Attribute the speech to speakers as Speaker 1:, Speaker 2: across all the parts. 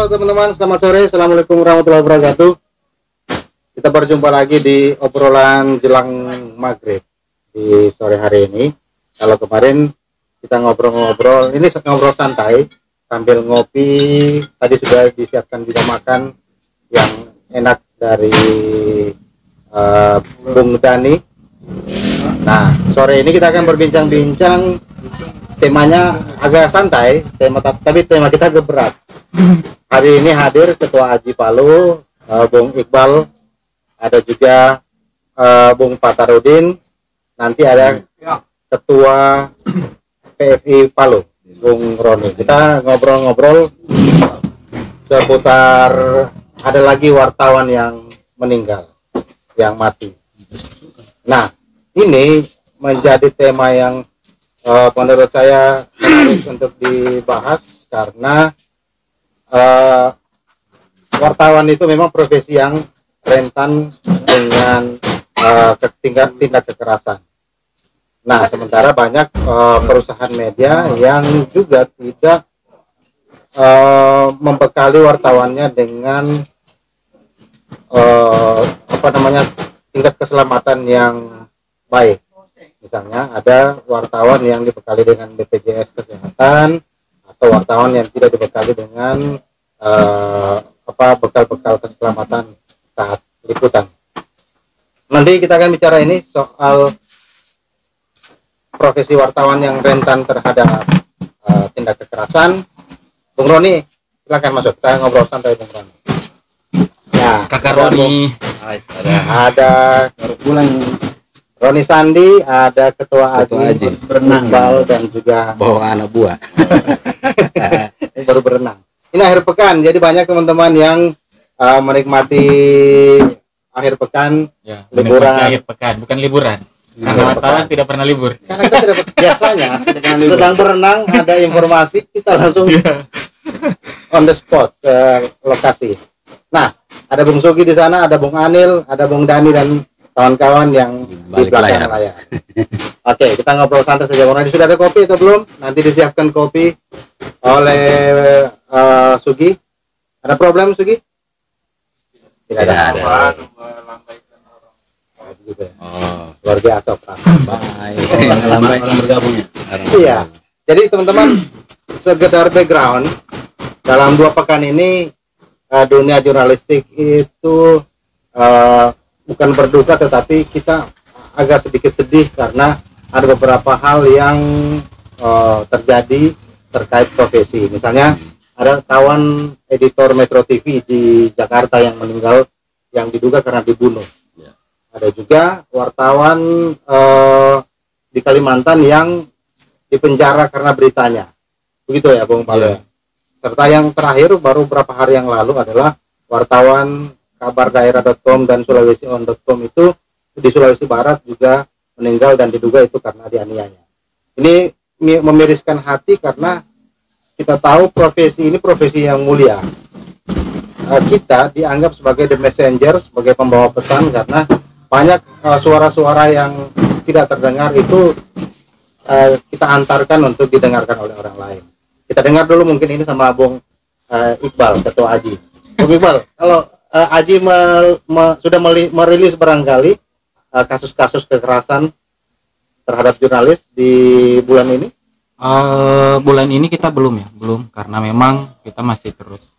Speaker 1: Halo teman-teman, selamat sore. Assalamualaikum warahmatullahi wabarakatuh. Kita berjumpa lagi di obrolan jelang maghrib di sore hari ini. Kalau kemarin kita ngobrol-ngobrol, ini ngobrol santai sambil ngopi. Tadi sudah disiapkan juga makan yang enak dari Bung Dani. Nah, sore ini kita akan berbincang-bincang. Temanya agak santai, tapi tema kita agak berat. Hari ini hadir Ketua Aji Palu, Bung Iqbal, ada juga Bung Patarudin, nanti ada Ketua PFI Palu, Bung Roni. Kita ngobrol-ngobrol seputar ada lagi wartawan yang meninggal, yang mati. Nah, ini menjadi tema yang menurut saya menarik untuk dibahas karena wartawan itu memang profesi yang rentan dengan tindak kekerasan. Nah, sementara banyak perusahaan media yang juga tidak membekali wartawannya dengan tingkat keselamatan yang baik. Misalnya ada wartawan yang dibekali dengan BPJS Kesehatan atau wartawan yang tidak dibekali dengan bekal-bekal keselamatan saat liputan. Nanti kita akan bicara ini soal profesi wartawan yang rentan terhadap tindak kekerasan. Bung Roni, silakan masuk. Kita ngobrol santai, Bung Roni. Ya,
Speaker 2: Kakak Roni.
Speaker 1: Ada Roni Sandi, ada Ketua Aji berenang, Iqbal, dan juga
Speaker 2: bawa anak buah.
Speaker 1: Ini baru berenang. Ini akhir pekan, jadi banyak teman-teman yang menikmati akhir pekan,
Speaker 2: Ya,
Speaker 1: liburan.
Speaker 2: akhir pekan, bukan liburan. Karena wartawan tidak pernah libur.
Speaker 1: Karena kita tidak biasanya sedang berenang, ada informasi kita langsung on the spot ke lokasi. Nah, ada Bung Sugi di sana, ada Bung Anil, ada Bung Dani dan kawan-kawan yang di belakang layar. Oke, kita ngobrol santai saja. Bung Dani, sudah ada kopi atau belum? Nanti disiapkan kopi oleh Sugi. Ada problem, Sugi? Tidak ada. Oh, luar biasa, Pak.
Speaker 2: Lambai orang bergabung ya.
Speaker 1: Iya. Jadi teman-teman, sekedar background, dalam 2 pekan ini dunia jurnalistik itu bukan berduka, tetapi kita agak sedikit sedih karena ada beberapa hal yang terjadi terkait profesi. Misalnya ada kawan editor Metro TV di Jakarta yang meninggal yang diduga karena dibunuh. Ada juga wartawan di Kalimantan yang dipenjara karena beritanya. Begitu ya, Bung Palu. Serta yang terakhir baru beberapa hari yang lalu adalah wartawan kabardaerah.com dan sulawesi.on.com itu di Sulawesi Barat juga meninggal dan diduga itu karena dianiaya. Ini memiriskan hati karena kita tahu profesi ini profesi yang mulia. Kita dianggap sebagai the messenger, sebagai pembawa pesan, karena banyak suara-suara yang tidak terdengar itu kita antarkan untuk didengarkan oleh orang lain. Kita dengar dulu mungkin ini sama Bung Iqbal, Ketua Aji. Bung Iqbal, kalau Aji sudah merilis barangkali kasus-kasus kekerasan terhadap jurnalis di bulan ini?
Speaker 2: Bulan ini kita belum karena memang kita masih terus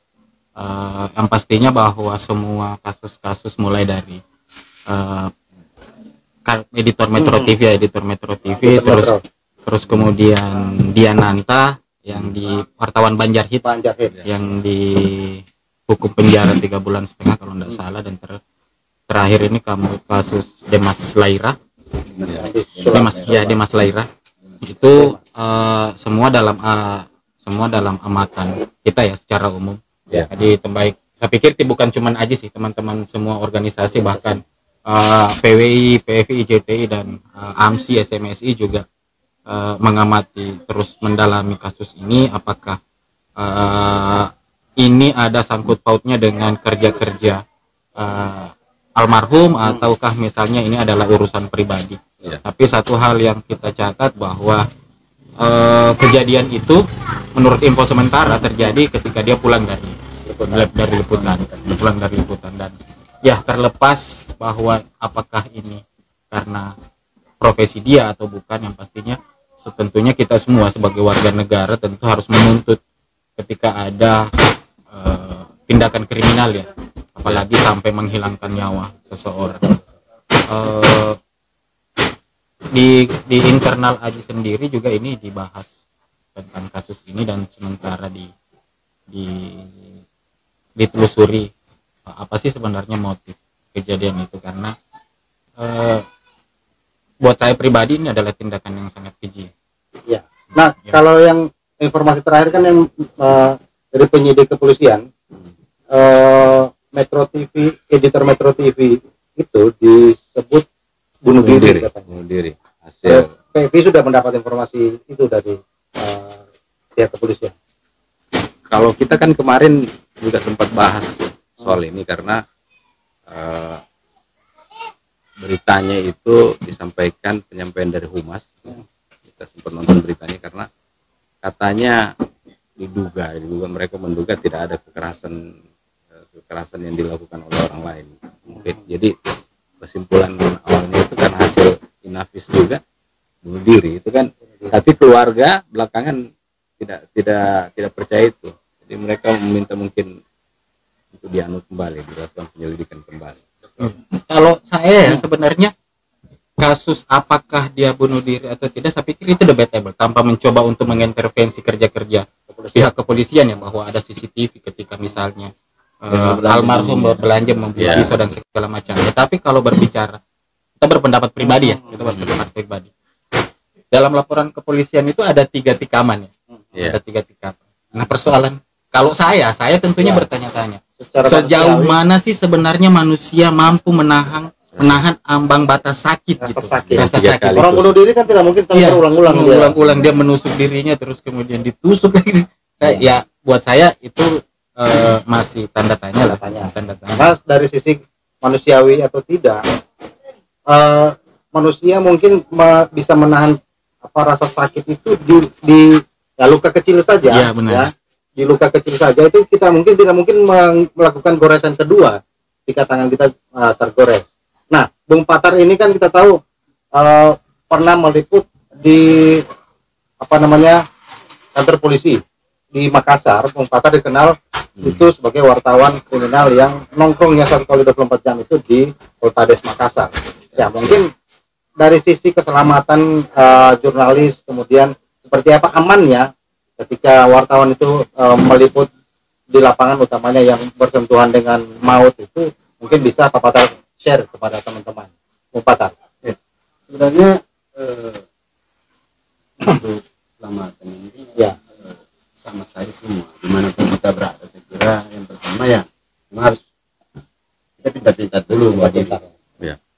Speaker 2: yang pastinya bahwa semua kasus-kasus mulai dari editor Metro TV, terus kemudian Diananta yang di wartawan Banjar Hits. Yang di hukum penjara 3,5 bulan kalau tidak salah, dan terakhir ini kasus Demas Laira. Demas Laira itu semua dalam amatan kita ya secara umum. Jadi terbaik. Saya pikir bukan cuma Aji sih, teman-teman semua organisasi, bahkan PWI, PFI, JTI dan AMSI, SMSI juga mengamati, terus mendalami kasus ini. Apakah ini ada sangkut pautnya dengan kerja-kerja almarhum, ataukah misalnya ini adalah urusan pribadi. Tapi satu hal yang kita catat bahwa kejadian itu menurut info sementara terjadi ketika dia pulang dari dari liputan, pulang dari liputan. Dan ya terlepas bahwa apakah ini karena profesi dia atau bukan, yang pastinya tentunya kita semua sebagai warga negara tentu harus menuntut ketika ada tindakan kriminal ya, apalagi sampai menghilangkan nyawa seseorang. Di internal AJI sendiri juga ini dibahas tentang kasus ini, dan sementara ditelusuri apa sih sebenarnya motif kejadian itu, karena buat saya pribadi ini adalah tindakan yang sangat keji.
Speaker 1: Ya. Nah, ya. Kalau yang informasi terakhir kan yang dari penyidik kepolisian, Metro TV, editor Metro TV itu disebut bunuh diri katanya.
Speaker 3: Bunuh diri. Hasil
Speaker 1: PV sudah mendapat informasi itu dari pihak kepolisian.
Speaker 3: Kalau kita kan kemarin juga sempat bahas soal ini karena beritanya itu disampaikan penyampaian dari Humas. Kita sempat nonton beritanya karena katanya diduga mereka menduga tidak ada kekerasan yang dilakukan oleh orang lain. Mungkin jadi kesimpulan awalnya itu kan hasil inafis juga, bunuh diri itu kan, tapi keluarga belakangan tidak percaya itu. Jadi mereka meminta mungkin itu dianut kembali, dilakukan penyelidikan kembali.
Speaker 2: Kalau saya sebenarnya kasus apakah dia bunuh diri atau tidak, saya pikir itu debatable tanpa mencoba untuk mengintervensi kerja-kerja pihak kepolisian ya, bahwa ada CCTV ketika misalnya almarhum berbelanja membuat pisau dan segala macam. Ya, tapi kalau berbicara, kita berpendapat pribadi ya, kita berpendapat pribadi. Dalam laporan kepolisian itu ada 3 tikaman ya, ada 3 tikaman. Nah persoalan, kalau saya tentunya bertanya-tanya, sejauh mana sih sebenarnya manusia mampu menahan ambang batas sakit gitu. Rasa sakit.
Speaker 1: Orang bunuh diri kan tidak mungkin
Speaker 2: ulang-ulang dia menusuk dirinya terus kemudian ditusuk lagi. Ya buat saya itu masih tanda tanya lah.
Speaker 1: Mas, dari sisi manusiawi atau tidak, manusia mungkin bisa menahan rasa sakit itu di luka kecil saja.
Speaker 2: Ya, benar.
Speaker 1: Ya. Di luka kecil saja itu kita tidak mungkin melakukan goresan kedua jika tangan kita tergores. Nah, Bung Patar ini kan kita tahu pernah meliput di kantor polisi di Makassar. Bung Patar dikenal itu sebagai wartawan kriminal yang nongkrongnya 1x24 jam itu di Polres Makassar. Ya, mungkin dari sisi keselamatan jurnalis, kemudian seperti apa amannya ketika wartawan itu meliput di lapangan, utamanya yang bersentuhan dengan maut, itu mungkin bisa Pak Patar share kepada teman-teman. Pak Patar.
Speaker 4: Sebenarnya untuk keselamatan ini ya sama saya semua dimanapun kita berada. Saya kira yang pertama ya harus kita pintar-pintar dulu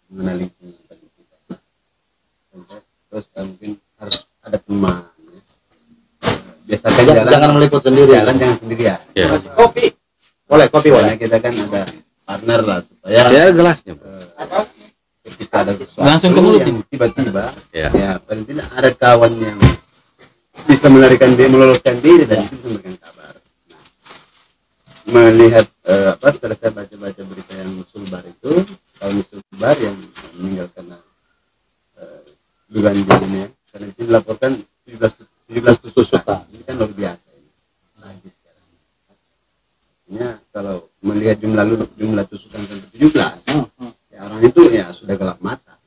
Speaker 4: meneliti kita. Terus mungkin harus ada teman. Biasakan
Speaker 1: jangan meliput sendiri.
Speaker 4: Jangan sendirian.
Speaker 3: Ya.
Speaker 1: Kopi boleh.
Speaker 4: Kita kan ada partner lah supaya
Speaker 3: gelasnya.
Speaker 4: Ketika ada
Speaker 2: langsung ke mulut
Speaker 4: yang tiba-tiba ya paling tidak ada kawan yang bisa meloloskan diri dan itu bisa memberikan kabar. Nah, melihat setelah saya baca berita yang Sulbar itu, kawan Sulbar yang meninggal karena dugaan jadinya, karena di sini dilaporkan 17 tusukan. Ini kan luar biasa ini. Sadis sekarang. Artinya kalau melihat jumlah tusukan sampai 17, ya orang itu ya sudah gelap mata.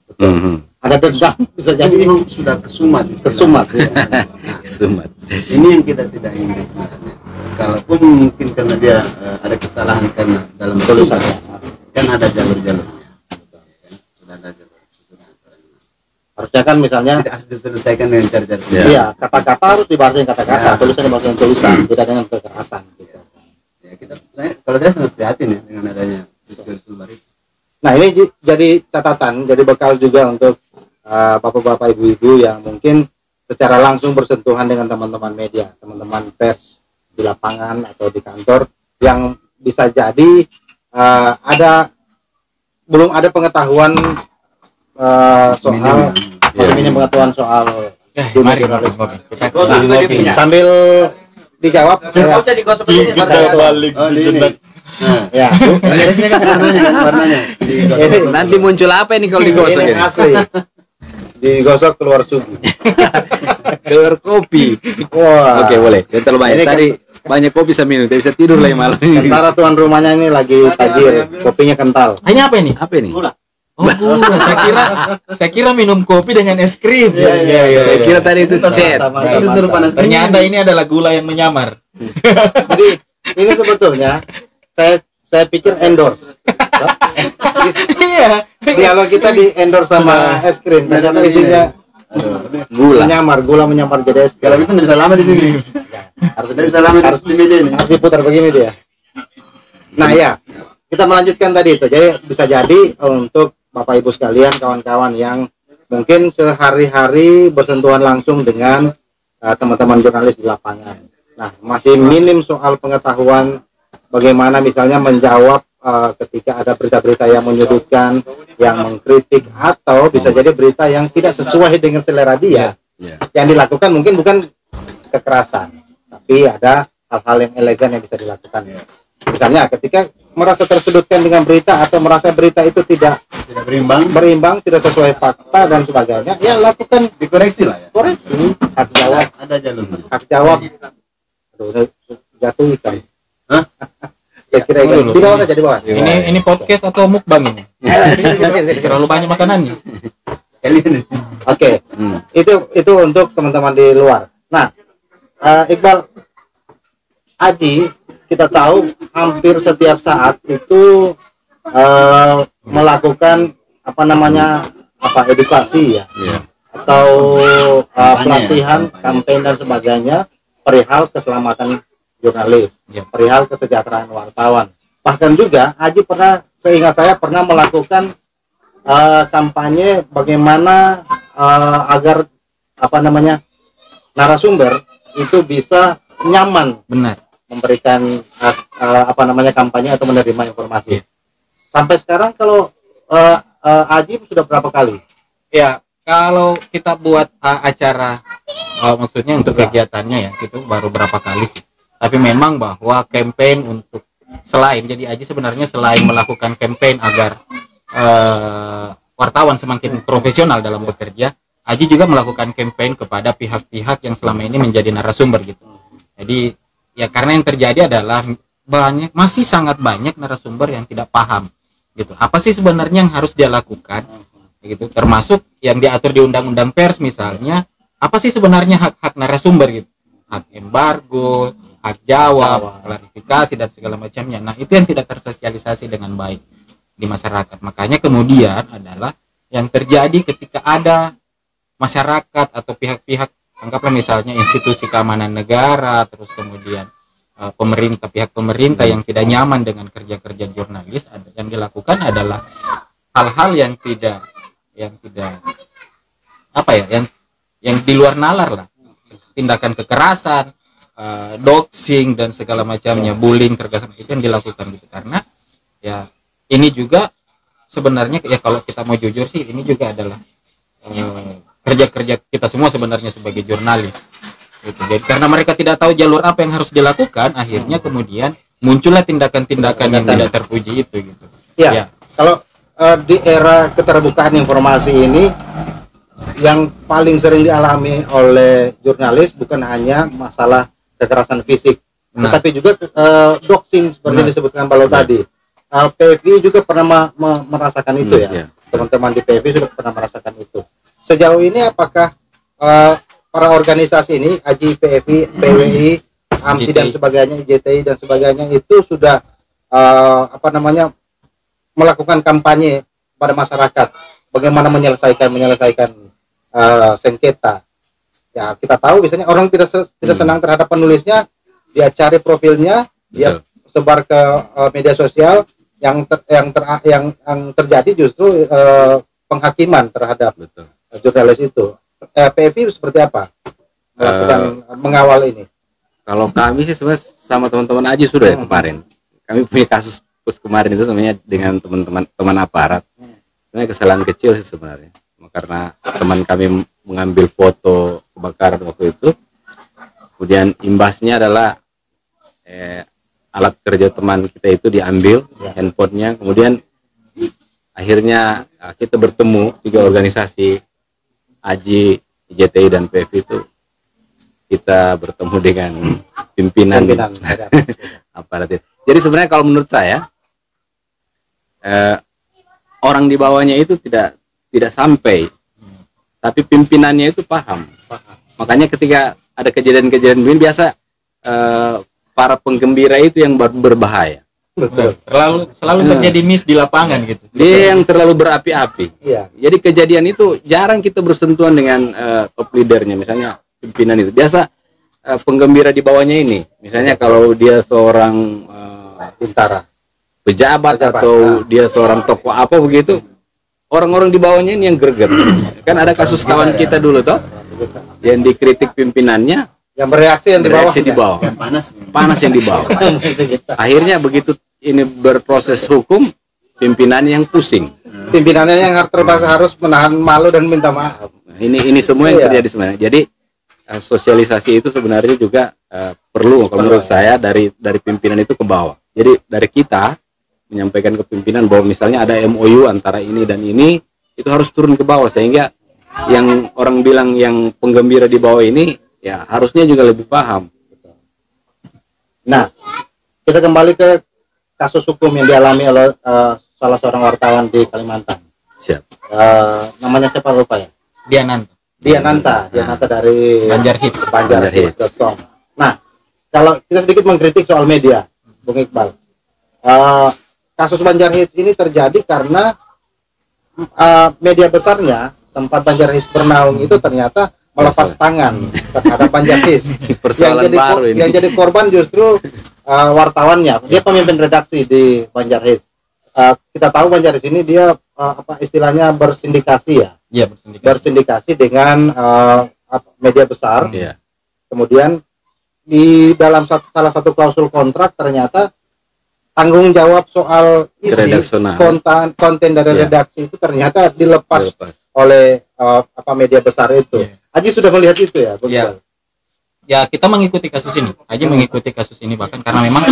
Speaker 1: Ada dendam, bisa jadi
Speaker 4: sudah kesumat.
Speaker 3: Kesumat.
Speaker 4: Ini yang kita tidak ingin sebenarnya. Kalaupun mungkin karena dia ada kesalahan karena dalam tulisan kan ada jalur-jalurnya. Sudah ada jalur.
Speaker 1: Harusnya kan misalnya
Speaker 4: tidak harus diselesaikan dengan cara-cara.
Speaker 1: Iya, kata-kata harus dibahas dengan kata-kata, tulisan dibahas dengan tulisan, tidak dengan kekerasan. Gitu.
Speaker 4: Ya, kalau saya sangat prihatin ya dengan adanya peristiwa Sulbar itu.
Speaker 1: Nah, ini jadi catatan, jadi bekal juga untuk bapak-bapak, ibu-ibu yang mungkin secara langsung bersentuhan dengan teman-teman media, teman-teman pers di lapangan atau di kantor, yang bisa jadi belum ada pengetahuan soal pengetahuan soal
Speaker 2: mari ngopi.
Speaker 1: Sambil dijawab.
Speaker 2: Kita balik
Speaker 4: Oh, di ini.
Speaker 2: sejenak.
Speaker 4: Nah,
Speaker 1: Ya.
Speaker 4: biasanya kan warnanya kan warnanya. Digosok.
Speaker 3: Nanti muncul apa ini kalau digosok
Speaker 1: Ini
Speaker 3: ini?
Speaker 1: asli. Digosok keluar sugi.
Speaker 3: Keluar kopi.
Speaker 1: Wah.
Speaker 3: Oke, boleh. Ya, terlalu banyak.
Speaker 1: Ini kan-
Speaker 3: Tadi banyak kopi saya minum, tidak bisa tidur lagi malam ini.
Speaker 1: Sementara tuan rumahnya ini lagi tajir, kopinya kental.
Speaker 2: Ini apa ini?
Speaker 3: Apa ini?
Speaker 2: Oh, gula. Saya kira minum kopi dengan es krim.
Speaker 3: Saya kira tadi itu cet.
Speaker 4: Mantap. Itu suruh panas.
Speaker 2: Ternyata ini adalah gula yang menyamar.
Speaker 1: Jadi ini sebetulnya saya pikir endorse.
Speaker 2: Iya.
Speaker 1: Kalau kita di endorse sama es krim, ternyata isinya
Speaker 3: Gula.
Speaker 1: gula menyamar jadi es
Speaker 4: Kalau
Speaker 1: krim.
Speaker 4: itu nggak bisa lama di sini. Harus tidak bisa lama harus di meja ini.
Speaker 1: Harus diputar begini dia. Nah ya, kita melanjutkan tadi itu. Jadi bisa jadi untuk Bapak Ibu sekalian, kawan-kawan yang mungkin sehari-hari bersentuhan langsung dengan teman-teman jurnalis di lapangan. Nah, masih minim soal pengetahuan bagaimana misalnya menjawab ketika ada berita-berita yang menyudutkan, yang mengkritik, atau bisa jadi berita yang tidak sesuai dengan selera dia.
Speaker 3: Ya.
Speaker 1: Yang dilakukan mungkin bukan kekerasan, tapi ada hal-hal yang elegan yang bisa dilakukan. Misalnya ketika merasa tersudutkan dengan berita atau merasa berita itu tidak berimbang, tidak sesuai fakta dan sebagainya, ya lakukan
Speaker 4: Dikoreksi lah ya.
Speaker 1: koreksi, hak jawab,
Speaker 4: Ada jalurnya.
Speaker 1: hak jawab. Aduh, ini jatuh ikan.
Speaker 4: Hah?
Speaker 1: Saya kira ikan. Di bawah saja, di bawah.
Speaker 2: Ini podcast atau mukbang ini? Terlalu banyak makanannya.
Speaker 4: Kalian.
Speaker 1: Oke, itu untuk teman-teman di luar. Nah, Iqbal, Aji, kita tahu hampir setiap saat itu melakukan edukasi ya, atau pelatihan, kampanye dan sebagainya perihal keselamatan jurnalis, perihal kesejahteraan wartawan. Bahkan juga Aji seingat saya pernah melakukan kampanye bagaimana agar narasumber itu bisa nyaman
Speaker 2: Benar.
Speaker 1: memberikan kampanye atau menerima informasi. Sampai sekarang kalau Aji sudah berapa kali?
Speaker 2: Ya, kalau kita buat acara maksudnya untuk kegiatannya ya, itu baru berapa kali sih. Tapi memang bahwa campaign untuk jadi Aji sebenarnya selain melakukan campaign agar wartawan semakin profesional dalam bekerja, Aji juga melakukan campaign kepada pihak-pihak yang selama ini menjadi narasumber gitu. Jadi ya karena yang terjadi adalah masih sangat banyak narasumber yang tidak paham gitu. Apa sih sebenarnya yang harus dia lakukan gitu, termasuk yang diatur di undang-undang pers misalnya, apa sih sebenarnya hak-hak narasumber gitu. Hak embargo, hak jawab, klarifikasi dan segala macamnya. Nah, itu yang tidak tersosialisasi dengan baik di masyarakat. Makanya kemudian adalah yang terjadi ketika ada masyarakat atau pihak-pihak, anggaplah misalnya institusi keamanan negara, terus kemudian pihak pemerintah yang tidak nyaman dengan kerja-kerja jurnalis, yang dilakukan adalah hal-hal yang di luar nalar lah, tindakan kekerasan, doxing dan segala macamnya, bullying, itu yang dilakukan gitu. Karena ya ini juga sebenarnya ya kalau kita mau jujur sih, ini juga adalah kerja-kerja kita semua sebenarnya sebagai jurnalis gitu. Jadi karena mereka tidak tahu jalur apa yang harus dilakukan, akhirnya kemudian muncullah tindakan-tindakan yang tidak terpuji itu gitu.
Speaker 1: Ya. Kalau di era keterbukaan informasi ini, yang paling sering dialami oleh jurnalis bukan hanya masalah kekerasan fisik, tetapi juga doxing seperti disebutkan Balo tadi. PFI juga pernah merasakan itu ya. Teman-teman di PFI sudah pernah merasakan itu. Sejauh ini apakah para organisasi ini, AJI, PFI, PWI, AMSI dan sebagainya, IJTI dan sebagainya itu sudah melakukan kampanye pada masyarakat bagaimana menyelesaikan sengketa. Ya, kita tahu biasanya orang tidak senang terhadap penulisnya, dia cari profilnya, dia sebar ke media sosial, yang terjadi justru penghakiman terhadap jurnalis itu. PFI seperti apa melakukan mengawal ini?
Speaker 3: Kalau kami sih sebenarnya sama teman-teman aja sudah ya kemarin. Kami punya kasus kemarin itu sebenarnya dengan teman aparat. Sebenarnya kesalahan kecil sih sebenarnya. Karena teman kami mengambil foto kebakaran waktu itu, Kemudian imbasnya adalah alat kerja teman kita itu diambil, handphonenya. Kemudian akhirnya kita bertemu 3 organisasi, AJI, IJTI dan PF itu. Kita bertemu dengan pimpinan aparat. Jadi sebenarnya kalau menurut saya orang di bawahnya itu tidak sampai, tapi pimpinannya itu paham. Makanya ketika ada kejadian-kejadian begini biasa para penggembira itu yang berbahaya.
Speaker 1: Betul.
Speaker 2: Selalu terjadi miss di lapangan gitu.
Speaker 3: Dia yang terlalu berapi-api.
Speaker 1: Iya.
Speaker 3: Jadi kejadian itu jarang kita bersentuhan dengan top leadernya, misalnya pimpinan itu. Biasa penggembira di bawahnya ini, misalnya kalau dia seorang
Speaker 1: Bintara.
Speaker 3: pejabat atau dia seorang tokoh apa begitu, orang-orang di bawahnya ini yang greget. Kan ada kasus kawan kita dulu toh, yang dikritik pimpinannya,
Speaker 1: Yang bereaksi yang
Speaker 3: bereaksi di
Speaker 1: bawah.
Speaker 3: bawah,
Speaker 4: Yang panas.
Speaker 3: panas yang di bawah. Akhirnya begitu ini berproses hukum, pimpinannya yang pusing.
Speaker 1: Pimpinannya yang terpaksa harus menahan malu dan minta maaf.
Speaker 3: Ini semua yang
Speaker 1: Iya.
Speaker 3: terjadi sebenarnya. Jadi sosialisasi itu sebenarnya juga perlu kalau menurut saya dari pimpinan itu ke bawah. Jadi dari kita menyampaikan ke pimpinan bahwa misalnya ada MOU antara ini dan ini, itu harus turun ke bawah sehingga yang orang bilang yang penggembira di bawah ini ya harusnya juga lebih paham.
Speaker 1: Nah, kita kembali ke kasus hukum yang dialami oleh salah seorang wartawan di Kalimantan.
Speaker 3: Siap.
Speaker 1: Namanya siapa lupa ya?
Speaker 2: Diananta
Speaker 1: Diananta dari
Speaker 2: Banjar Hits.
Speaker 1: banjarhits.com. Nah, kalau kita sedikit mengkritik soal media, Bung Iqbal, kasus Banjar Hits ini terjadi karena media besarnya tempat Banjar Hits bernaung itu ternyata melepas tangan terhadap Banjar Hits.
Speaker 3: Persoalan baru ini.
Speaker 1: Yang jadi korban justru wartawannya. Dia pemimpin redaksi di Banjar Hits. Kita tahu Banjar Hits ini dia istilahnya bersindikasi ya.
Speaker 2: Iya,
Speaker 1: Bersindikasi dengan media besar.
Speaker 3: Iya.
Speaker 1: Kemudian di dalam salah satu klausul kontrak ternyata tanggung jawab soal isi
Speaker 3: Redaksional.
Speaker 1: konten dari
Speaker 3: Iya.
Speaker 1: redaksi itu ternyata dilepas oleh media besar itu.
Speaker 2: Iya.
Speaker 1: Aji sudah melihat itu ya, Bung
Speaker 2: Iya.
Speaker 1: Iqbal?
Speaker 2: Ya, kita mengikuti kasus ini. Aja mengikuti kasus ini bahkan karena memang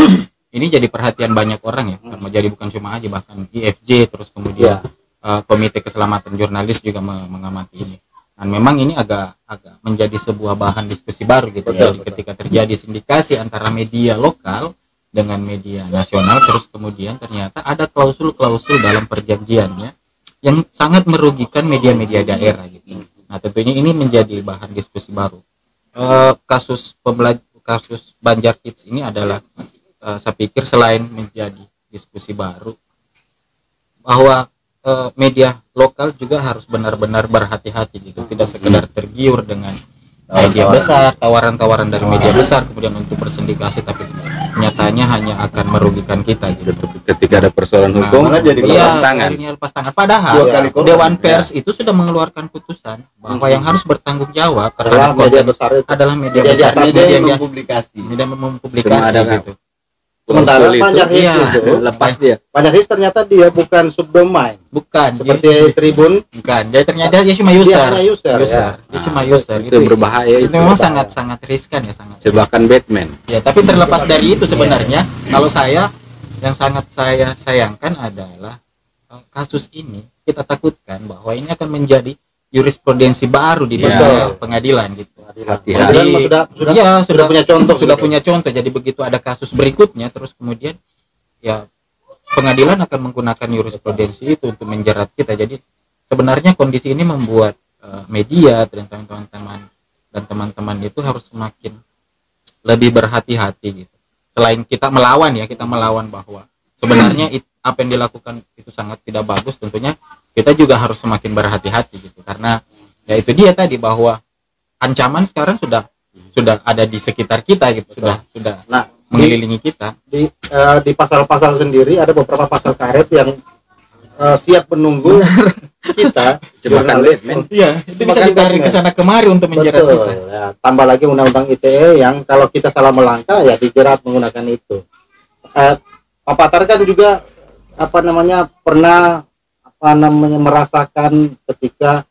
Speaker 2: ini jadi perhatian banyak orang ya. Karena jadi bukan cuma Aja, bahkan IFJ terus kemudian Komite Keselamatan Jurnalis juga mengamati ini. Dan memang ini agak menjadi sebuah bahan diskusi baru gitu. Jadi ketika terjadi sindikasi antara media lokal dengan media nasional, terus kemudian ternyata ada klausul-klausul dalam perjanjiannya yang sangat merugikan media-media daerah gitu. Nah, tentunya ini menjadi bahan diskusi baru. Kasus Banjar Hits ini adalah saya pikir selain menjadi diskusi baru, bahwa media lokal juga harus benar-benar berhati-hati gitu, tidak sekedar tergiur dengan media besar, tawaran-tawaran dari media besar kemudian untuk bersindikasi, tapi nyatanya hanya akan merugikan kita gitu.
Speaker 3: Ketika ada persoalan hukum,
Speaker 4: malah jadi
Speaker 3: lepas
Speaker 2: Iya,
Speaker 3: tangan.
Speaker 2: akhirnya lepas tangan. Padahal
Speaker 4: Dua kali korban.
Speaker 2: Dewan Pers itu sudah mengeluarkan putusan bahwa yang harus bertanggung jawab
Speaker 1: Adalah
Speaker 2: terhadap
Speaker 1: media
Speaker 2: konten
Speaker 1: besar itu.
Speaker 2: adalah media
Speaker 1: Media
Speaker 2: besar,
Speaker 1: di atas
Speaker 2: media
Speaker 4: yang
Speaker 2: yang
Speaker 4: mempublikasi.
Speaker 2: media
Speaker 3: Cuma
Speaker 2: mempublikasi
Speaker 3: ada
Speaker 2: gitu.
Speaker 1: Sementara
Speaker 3: klausul itu,
Speaker 1: Banjar Hits
Speaker 2: iya,
Speaker 1: itu,
Speaker 3: lepas dia.
Speaker 1: Banjar Hits ternyata dia bukan subdomain
Speaker 2: Bukan,
Speaker 1: seperti Tribun.
Speaker 2: bukan. Dia ternyata dia cuma user.
Speaker 1: hanya user, ya.
Speaker 2: Dia cuma user.
Speaker 3: Itu berbahaya,
Speaker 2: Itu
Speaker 3: itu
Speaker 2: memang
Speaker 1: berbahaya.
Speaker 2: sangat riskan ya, sangat.
Speaker 3: jebakan Batman.
Speaker 2: Ya, tapi terlepas dari itu sebenarnya kalau saya yang sangat saya sayangkan adalah kasus ini kita takutkan bahwa ini akan menjadi jurisprudensi baru di
Speaker 3: Ya.
Speaker 2: dunia pengadilan gitu.
Speaker 3: Hati-hati.
Speaker 1: Pengadilan sudah punya contoh.
Speaker 2: Sudah punya contoh. Jadi begitu ada kasus berikutnya terus kemudian ya pengadilan akan menggunakan jurisprudensi itu untuk menjerat kita. Jadi sebenarnya kondisi ini membuat media dan teman-teman itu harus semakin lebih berhati-hati gitu. Selain kita melawan bahwa sebenarnya apa yang dilakukan itu sangat tidak bagus, tentunya kita juga harus semakin berhati-hati gitu. Karena ya itu dia tadi bahwa ancaman sekarang sudah ada di sekitar kita gitu, sudah
Speaker 1: Nah,
Speaker 2: mengelilingi kita.
Speaker 1: di pasal-pasal sendiri ada beberapa pasal karet yang siap menunggu kita
Speaker 3: Jebakan
Speaker 1: jurnalis.
Speaker 3: Batman.
Speaker 2: Iya, itu bisa
Speaker 1: Jebakan
Speaker 2: ditarik
Speaker 1: Batman.
Speaker 2: ke sana kemari untuk menjerat
Speaker 1: Betul,
Speaker 2: kita.
Speaker 1: ya. Tambah lagi undang-undang ITE yang kalau kita salah melangkah ya dijerat menggunakan itu. Pak Patar kan juga pernah merasakan ketika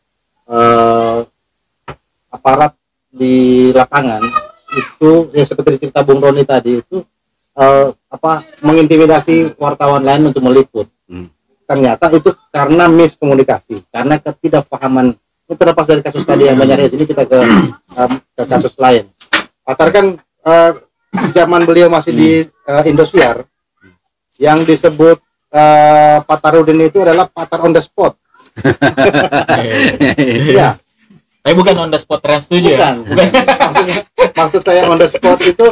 Speaker 1: aparat di lapangan itu ya seperti cerita Bung Roni tadi itu mengintimidasi wartawan lain untuk meliput. Ternyata itu karena miskomunikasi, karena ketidakpahaman. Itu terlepas dari kasus tadi yang banyak di sini, kita ke kasus lain. Patar kan zaman beliau masih di Indosiar, yang disebut Patarudin itu adalah Patar on the spot. Iya.
Speaker 2: Tapi bukan on the spot trans setuju ya?
Speaker 1: Maksud saya on the spot itu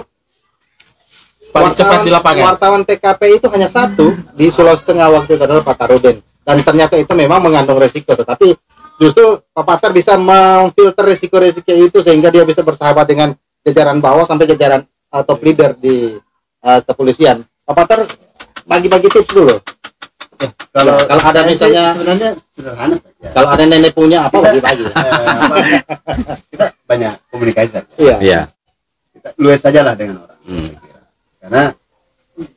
Speaker 2: paling cepat di lapangan.
Speaker 1: Wartawan TKP itu hanya satu di Sulawesi Tengah waktu itu adalah Patarudin, dan ternyata itu memang mengandung resiko, tetapi justru Pak Patar bisa memfilter resiko-resiko itu sehingga dia bisa bersahabat dengan jajaran bawah sampai jajaran top leader di kepolisian. Pak Patar bagi-bagi tips dulu. Kalau ada misalnya
Speaker 4: sebenarnya sederhana saja.
Speaker 1: Kalau ada nenek punya apa bagi-bagi.
Speaker 4: Kita banyak komunikasi saja.
Speaker 3: Iya.
Speaker 4: Kita luas saja lah dengan orang. Karena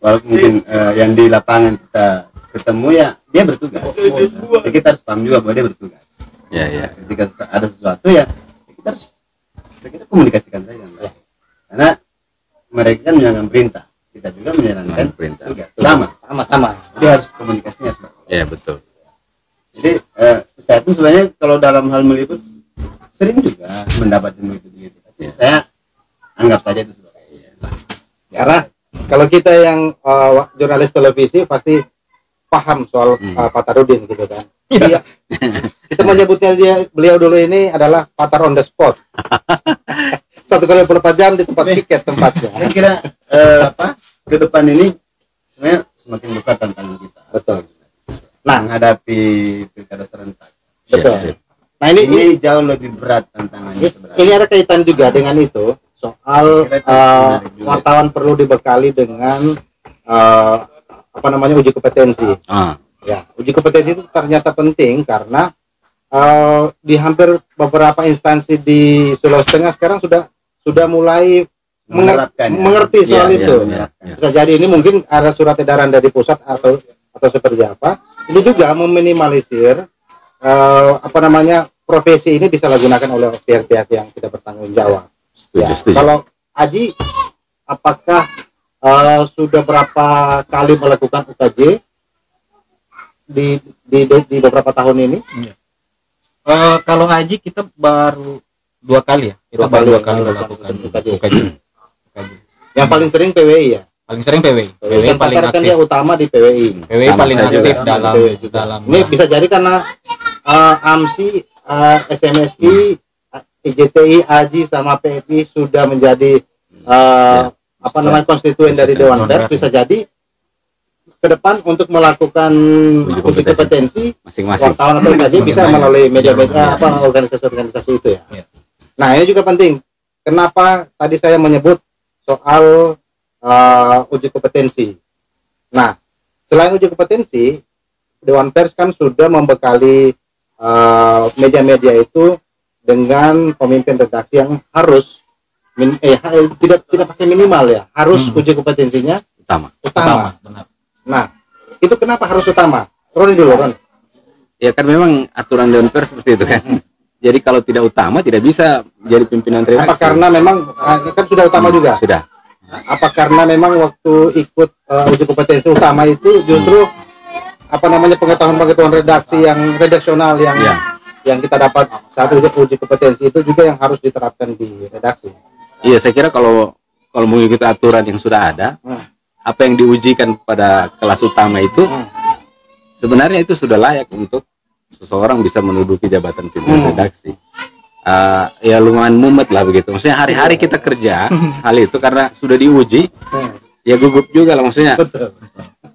Speaker 4: walaupun mungkin yang di lapangan kita ketemu ya dia bertugas. Jadi kita harus paham juga bahwa dia bertugas.
Speaker 3: Iya.
Speaker 4: Ketika ada sesuatu ya kita harus komunikasikan saja. Karena mereka kan menjalankan perintah, kita juga menjalankan
Speaker 3: perintah.
Speaker 4: tugas.
Speaker 1: Sama.
Speaker 4: Jadi harus komunikasinya harus bagus.
Speaker 3: Iya, betul.
Speaker 4: Jadi saya pun sebenarnya kalau dalam hal meliput sering juga mendapat begitu. Tapi saya anggap saja itu sebagai
Speaker 1: karena kalau kita yang jurnalis televisi pasti paham soal Patarudin gitu kan. Iya. Kita menyebutnya beliau dulu ini adalah Patar on the spot. 1x24 jam di tempat tiket tempatnya.
Speaker 4: Saya kira ke depan ini sebenarnya semakin besar tantangan kita.
Speaker 1: Betul. Nah,
Speaker 4: menghadapi pilkada serentak.
Speaker 1: Betul. Nah ini
Speaker 4: jauh lebih berat tantangannya sebenarnya.
Speaker 1: Ini ada kaitan juga dengan itu soal wartawan perlu dibekali dengan uji kompetensi. Ya, uji kompetensi itu ternyata penting karena di hampir beberapa instansi di Sulawesi Tengah sekarang sudah mulai mengerti soal itu. Bisa jadi ini mungkin ada surat edaran dari pusat atau seperti apa. Ini juga meminimalisir profesi ini disalahgunakan oleh pihak-pihak yang tidak bertanggung jawab.
Speaker 3: Setuju.
Speaker 1: Kalau Aji, apakah sudah berapa kali melakukan UKJ di beberapa tahun ini?
Speaker 2: Kalau Aji kita baru 2 kali ya. Kita baru 2 kali melakukan UKJ.
Speaker 1: Yang paling sering PWI ya.
Speaker 2: Paling sering PWI.
Speaker 1: PWI paling aktif. Dia utama di PWI.
Speaker 2: PWI paling aktif dalam.
Speaker 1: Ini bisa jadi karena AMSI, SMSI, IJTI, AJI sama PFI sudah menjadi konstituen dari Dewan Pers. Bisa jadi ke depan untuk melakukan uji kompetensi
Speaker 3: masing-masing
Speaker 1: wartawan atau UKJ bisa melalui media-media organisasi-organisasi itu ya. Nah ini juga penting. Kenapa tadi saya menyebut soal uji kompetensi. Nah, selain uji kompetensi, Dewan Pers kan sudah membekali media-media itu dengan pemimpin redaksi yang harus tidak pakai minimal ya, harus uji kompetensinya utama.
Speaker 2: Benar.
Speaker 1: Nah, itu kenapa harus utama? Ron dulu, Ron.
Speaker 3: Ya kan memang aturan Dewan Pers seperti itu kan. Jadi kalau tidak utama tidak bisa jadi pimpinan redaksi.
Speaker 1: Apa karena memang kan sudah utama juga? Sudah. Apa karena memang waktu ikut uji kompetensi utama itu justru pengetahuan redaksi yang redaksional yang kita dapat saat uji kompetensi itu juga yang harus diterapkan di redaksi.
Speaker 3: Iya, saya kira kalau mengikuti aturan yang sudah ada, apa yang diujikan pada kelas utama itu sebenarnya itu sudah layak untuk seseorang bisa menduduki jabatan pimpinan redaksi. Ya lumayan mumet lah begitu. Maksudnya hari-hari kita kerja hal itu karena sudah diuji, ya gugup juga lah maksudnya.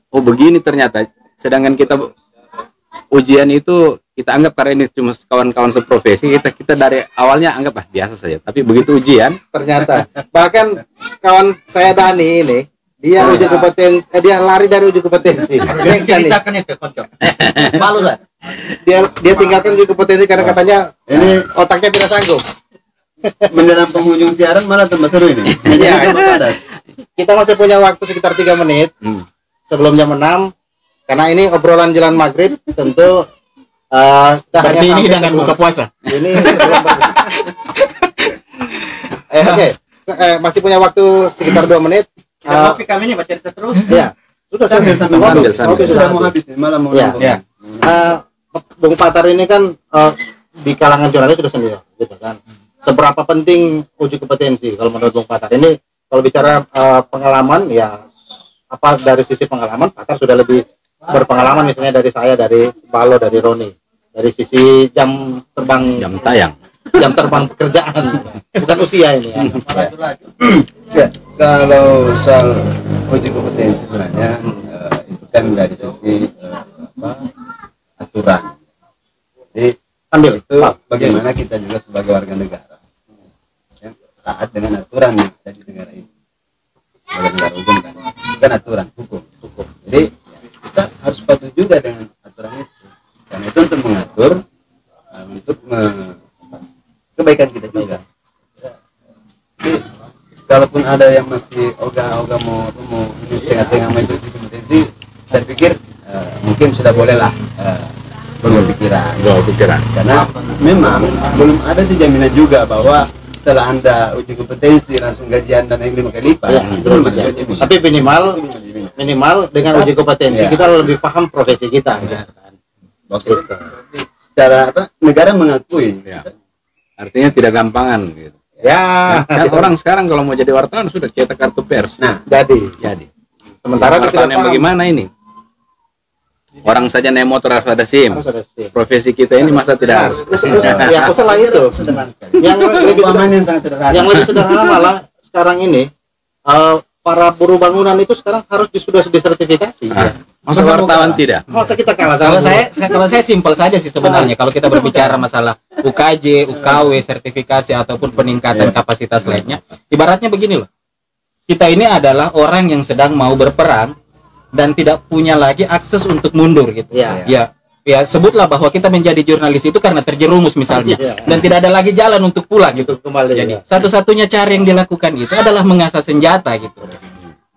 Speaker 3: Oh begini ternyata. Sedangkan kita ujian itu kita anggap karena ini cuma kawan-kawan seprofesi, kita dari awalnya anggap biasa saja. Tapi begitu ujian
Speaker 1: ternyata bahkan kawan saya Dani ini dia uji kompetensi, dia lari dari uji kompetensi.
Speaker 5: Malu lah.
Speaker 1: Dia tinggalkan uji kompetensi karena katanya ini otaknya tidak sanggup.
Speaker 4: Menjelang penghujung siaran malah tambah seru ini.
Speaker 1: Iya. Kita masih punya waktu sekitar 3 menit sebelum jam 6. Karena ini obrolan jelang maghrib, tentu
Speaker 2: berarti ini hidangan buka puasa.
Speaker 1: Ini Oke. masih punya waktu sekitar 2 menit.
Speaker 5: Kopi kami ini bercerita terus.
Speaker 1: Ya, sudah
Speaker 4: Sambil.
Speaker 1: Oke,
Speaker 4: Sudah mau habis nih, malah mau
Speaker 1: Ya.
Speaker 4: nongkrong.
Speaker 2: Ya.
Speaker 1: Bung Patar ini kan di kalangan jurnalis sudah senior, gitu kan. Seberapa penting uji kompetensi kalau menurut Bung Patar? Ini kalau bicara pengalaman, ya apa dari sisi pengalaman, Patar sudah lebih berpengalaman misalnya dari saya, dari Balo, dari Roni. Dari sisi jam terbang, jam terbang pekerjaan, bukan usia ini ya.
Speaker 4: Ya, kalau soal uji kompetensi sebenarnya itu kan dari sisi aturan. Jadi
Speaker 1: Ambil
Speaker 4: itu bagaimana kita juga sebagai warga negara ya, taat dengan aturan yang ada di negara ini. Sebagai negara hukum kan, bukan aturan hukum. Jadi kita harus patuh juga dengan aturan itu. Karena itu untuk mengatur, untuk kebaikan kita juga. Jadi, kalaupun ada yang masih ogah-ogah mau ini setengah-setengah mau ikut kompetensi, saya pikir mungkin sudah bolehlah berpikiran. Karena memang belum ada sih jaminan juga bahwa setelah Anda uji kompetensi langsung gaji Anda naik 5 kali lipat.
Speaker 1: Ya,
Speaker 4: Itu belum ada jaminan.
Speaker 1: tapi minimal dengan uji kompetensi
Speaker 4: Ya.
Speaker 1: kita lebih paham profesi kita.
Speaker 2: Ya.
Speaker 4: Oke. Secara negara mengakui.
Speaker 3: Ya. Artinya tidak gampangan gitu.
Speaker 1: Ya,
Speaker 3: Kan orang sekarang kalau mau jadi wartawan sudah cetak kartu pers.
Speaker 4: Nah,
Speaker 1: jadi
Speaker 3: Sementara
Speaker 1: sementara kita
Speaker 3: wartawan yang
Speaker 1: paham.
Speaker 3: bagaimana ini? Orang saja naik motor harus ada SIM.
Speaker 1: Harus ada SIM.
Speaker 3: Profesi kita ini masa tidak harus.
Speaker 1: Ya, usaha itu.
Speaker 4: sederhana sekali.
Speaker 1: Yang lebih
Speaker 4: Perumpamaan yang sangat sederhana.
Speaker 1: Yang lebih sederhana malah sekarang ini para buruh bangunan itu sekarang harus sudah disertifikasi.
Speaker 3: Ah, masa wartawan tidak?
Speaker 1: Masa kita kalah
Speaker 2: Kalau
Speaker 1: sama
Speaker 2: kalau saya simpel saja sih sebenarnya. Kalau kita berbicara masalah UKJ, UKW, sertifikasi ataupun peningkatan kapasitas lainnya, ibaratnya begini loh. Kita ini adalah orang yang sedang mau berperang dan tidak punya lagi akses untuk mundur gitu.
Speaker 1: Ya.
Speaker 2: Ya, sebutlah bahwa kita menjadi jurnalis itu karena terjerumus misalnya
Speaker 1: Iya.
Speaker 2: dan tidak ada lagi jalan untuk pulang gitu.
Speaker 1: kembali.
Speaker 2: Jadi
Speaker 1: Ya.
Speaker 2: satu-satunya cara yang dilakukan itu adalah mengasah senjata gitu.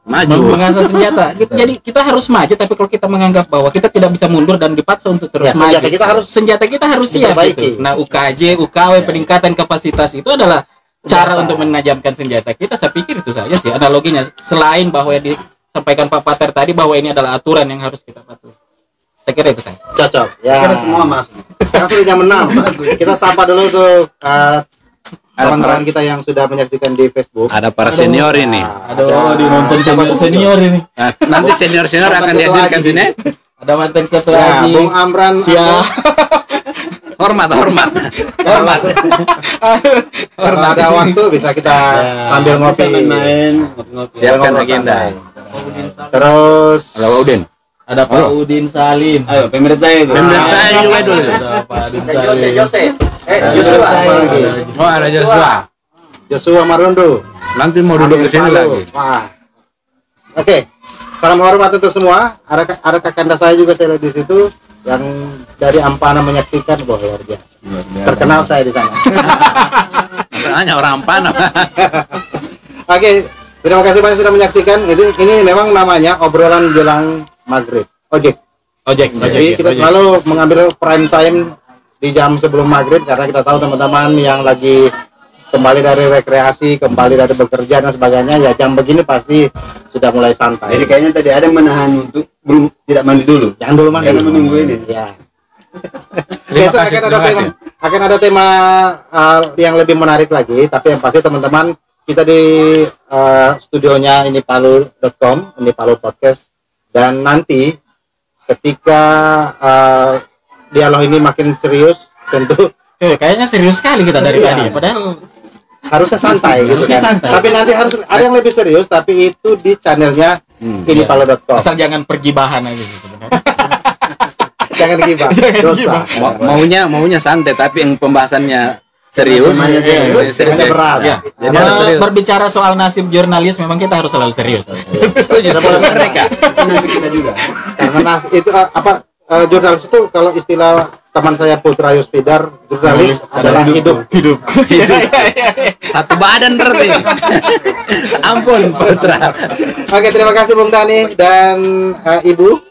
Speaker 2: Mengasah senjata. Gitu. Jadi kita harus maju, tapi kalau kita menganggap bahwa kita tidak bisa mundur dan dipaksa untuk terus
Speaker 1: Ya,
Speaker 2: maju,
Speaker 1: senjata kita harus
Speaker 2: siap
Speaker 1: diperbaiki.
Speaker 2: gitu. Nah, UKJ, UKW, peningkatan kapasitas itu adalah cara untuk menajamkan senjata kita. Saya pikir itu saja sih analoginya. Selain bahwa yang disampaikan Pak Pater tadi bahwa ini adalah aturan yang harus kita patuhi. Saya kira itu saya.
Speaker 1: Cocok. Ya.
Speaker 4: Kira semua masuk.
Speaker 1: Sekarang sudah jam 6. Kita sapa dulu tuh teman-teman kita yang sudah menyaksikan di Facebook.
Speaker 3: Ada para senior ini.
Speaker 2: Aduh, dinonton senior ini.
Speaker 3: Nah, nanti senior akan dihadirkan sini.
Speaker 2: Ada mantan ketua
Speaker 1: Ya,
Speaker 2: Haji.
Speaker 1: Bung Amran.
Speaker 2: Siap.
Speaker 3: Hormat.
Speaker 1: Kalau ada waktu bisa kita sambil ngopi.
Speaker 4: Main, ngopi-ngopi.
Speaker 3: Siapkan
Speaker 1: Ngobrol
Speaker 3: agenda.
Speaker 1: santai. Terus
Speaker 3: Halo Udin.
Speaker 2: Ada Pak Udin Salim.
Speaker 4: Ayo, pemirsa itu.
Speaker 3: Pemirsa juga dulu.
Speaker 2: Ada Pak Udin
Speaker 5: Jose.
Speaker 2: Salim.
Speaker 5: Joshua.
Speaker 3: Oh, ada Joshua.
Speaker 1: Joshua Marondo.
Speaker 3: Nanti mau duduk di sini lagi.
Speaker 1: Wah. Oke. Salam hormat untuk semua. Ada kakanda saya juga saya lihat di situ yang dari Ampana menyaksikan, luar biasa. Terkenal saya di sana.
Speaker 3: Hanya orang Ampana.
Speaker 1: Oke, terima kasih banyak sudah menyaksikan. Ini memang namanya obrolan jelang maghrib. Ojek. Jadi kita selalu mengambil prime time di jam sebelum maghrib karena kita tahu teman-teman yang lagi kembali dari rekreasi, kembali dari bekerja dan sebagainya, ya jam begini pasti sudah mulai santai.
Speaker 4: Jadi kayaknya tadi ada yang menahan untuk belum tidak mandi dulu.
Speaker 1: Jangan dulu mandi.
Speaker 4: Karena menunggu ini.
Speaker 1: Ya.
Speaker 3: Terima
Speaker 1: Besok
Speaker 3: kasih,
Speaker 1: akan ada tema yang lebih menarik lagi, tapi yang pasti teman-teman kita di studionya inipalu.com, Inipalu Podcast, dan nanti ketika dialog ini makin serius tentu
Speaker 2: Kayaknya serius sekali kita dari
Speaker 1: Iya.
Speaker 2: tadi. Padahal
Speaker 1: harusnya santai gitu
Speaker 2: Harusnya
Speaker 1: kan.
Speaker 2: santai.
Speaker 1: Tapi nanti harus ada yang lebih serius, tapi itu di channelnya inipalu.com.
Speaker 2: asal jangan pergibahan aja gitu.
Speaker 1: Jangan gibah, dosa.
Speaker 3: Maunya santai tapi yang pembahasannya serius.
Speaker 4: Temanya serius,
Speaker 1: temanya berat.
Speaker 2: Ya.
Speaker 3: Jadi
Speaker 2: Kalau
Speaker 3: harus serius.
Speaker 2: berbicara soal nasib jurnalis memang kita harus selalu serius.
Speaker 3: Setuju sama mereka.
Speaker 4: Itu nasib kita juga.
Speaker 1: Karena itu jurnalis itu kalau istilah teman saya Putra Yuspidar, jurnalis adalah hidup.
Speaker 3: Satu badan berarti. Ampun Putra.
Speaker 1: Oke, terima kasih Bung Tani dan Ibu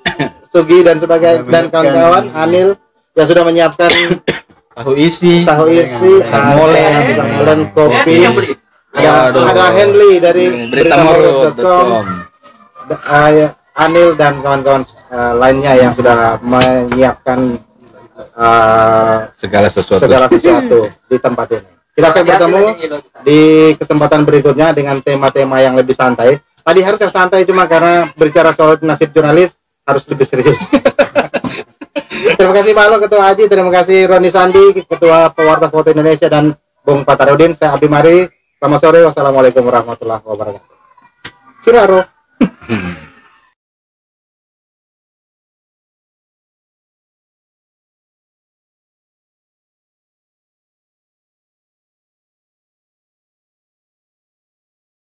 Speaker 1: Sugi dan sebagainya dan kawan-kawan Anil yang sudah menyiapkan
Speaker 2: Tahu isi,
Speaker 1: tahu isi,
Speaker 2: pisang molen,
Speaker 1: kopi, ada Henley dari
Speaker 3: Beritamoru.com.
Speaker 1: Anil dan kawan-kawan lainnya yang sudah menyiapkan
Speaker 3: Segala sesuatu.
Speaker 1: di tempat ini. Kita akan bertemu di kesempatan berikutnya dengan tema-tema yang lebih santai. Tadi harusnya santai, cuma karena berbicara soal nasib jurnalis harus lebih serius. Terima kasih Pak Lo, Ketua Haji. Terima kasih Roni Sandi, Ketua Pewarta Foto Indonesia, dan Bung Patarudin. Saya Abi Mari. Selamat sore. Wassalamualaikum warahmatullahi wabarakatuh. Siraro.